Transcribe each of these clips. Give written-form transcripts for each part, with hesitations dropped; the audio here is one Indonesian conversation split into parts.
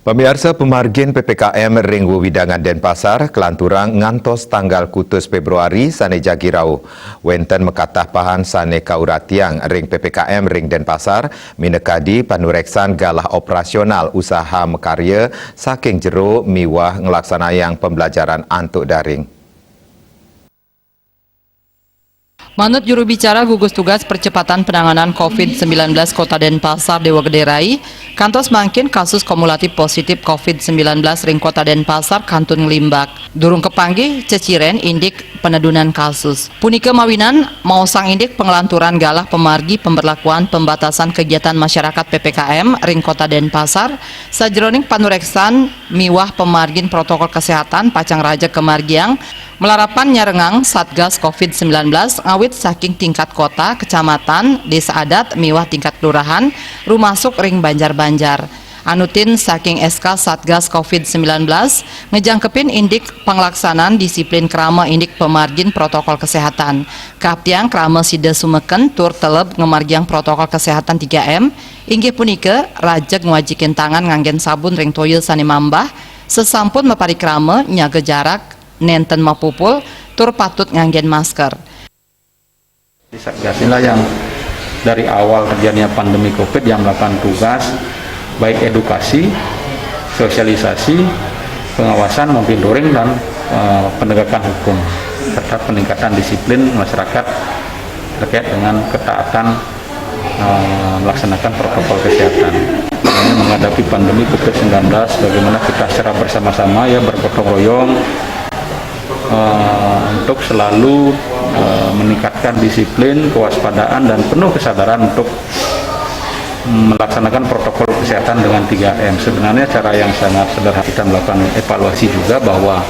Pemirsa pemargin PPKM ring Wewidangan Denpasar, Kelanturang ngantos tanggal kutus Februari sane jagirau. Wenten mekatah pahan sane kauratiang ring PPKM ring Denpasar, minekadi panureksan galah operasional usaha mekarya saking jero miwah ngelaksanayang pembelajaran antuk daring. Manut juru bicara gugus tugas percepatan penanganan COVID-19 Kota Denpasar Dewa Gede Rai, kantos mangkin kasus kumulatif positif COVID-19 ring Kota Denpasar kantun ngelimbak. Durung kepanggih ceciren indik penedunan kasus. Punika mawinan mau sang indik pengelanturan galah pemargi pemberlakuan pembatasan kegiatan masyarakat PPKM ring Kota Denpasar sajroning panureksan miwah pemargin protokol kesehatan Pacang Raja Kemargiang melarapan nyarengang Satgas COVID-19 ngawit saking tingkat kota, kecamatan, desa adat, miwah tingkat kelurahan, rumasuk ring Banjar-Banjar. Anutin saking SK Satgas COVID-19 ngejangkepin indik penglaksanaan disiplin krama indik pemargin protokol kesehatan. Kaptiang krama sida sumeken tur teleb ngemargiang protokol kesehatan 3M, inggih punika rajeg ngwajikin tangan nganggen sabun ring toyel sani mambah, sesampun mepari krama nyaga jarak, nenten mapupul, tur patut nganggen masker. Satgas inilah yang dari awal terjadinya pandemi COVID yang melakukan tugas baik edukasi, sosialisasi, pengawasan, monitoring dan penegakan hukum serta peningkatan disiplin masyarakat terkait dengan ketaatan melaksanakan protokol kesehatan. Ini menghadapi pandemi COVID-19, bagaimana kita secara bersama-sama ya bergotong royong untuk selalu meningkatkan disiplin, kewaspadaan dan penuh kesadaran untuk melaksanakan protokol kesehatan dengan 3M. Sebenarnya cara yang sangat sederhana, kita melakukan evaluasi juga bahwa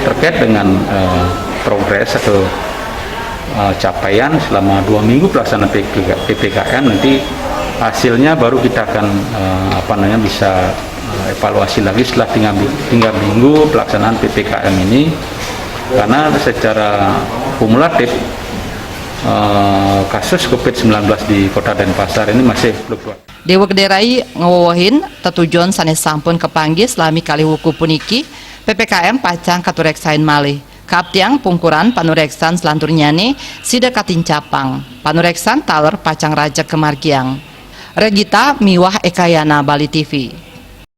terkait dengan progres atau capaian selama 2 minggu pelaksanaan PPKM, nanti hasilnya baru kita akan bisa evaluasi lagi setelah 3 minggu pelaksanaan PPKM ini, karena secara kumulatif kasus COVID-19 di Kota Denpasar ini masih fluktuatif. Dewa Gede Rai ngewohin tetujon sanes sampun kepanggih selami kali wuku puniki PPKM Pacang katureksain malih. Kaptiang pungkuran panureksan selanturnyane sida katincapang. Panureksan taler Pacang Raja Kemargiang. Regita Miwah Ekayana Bali TV.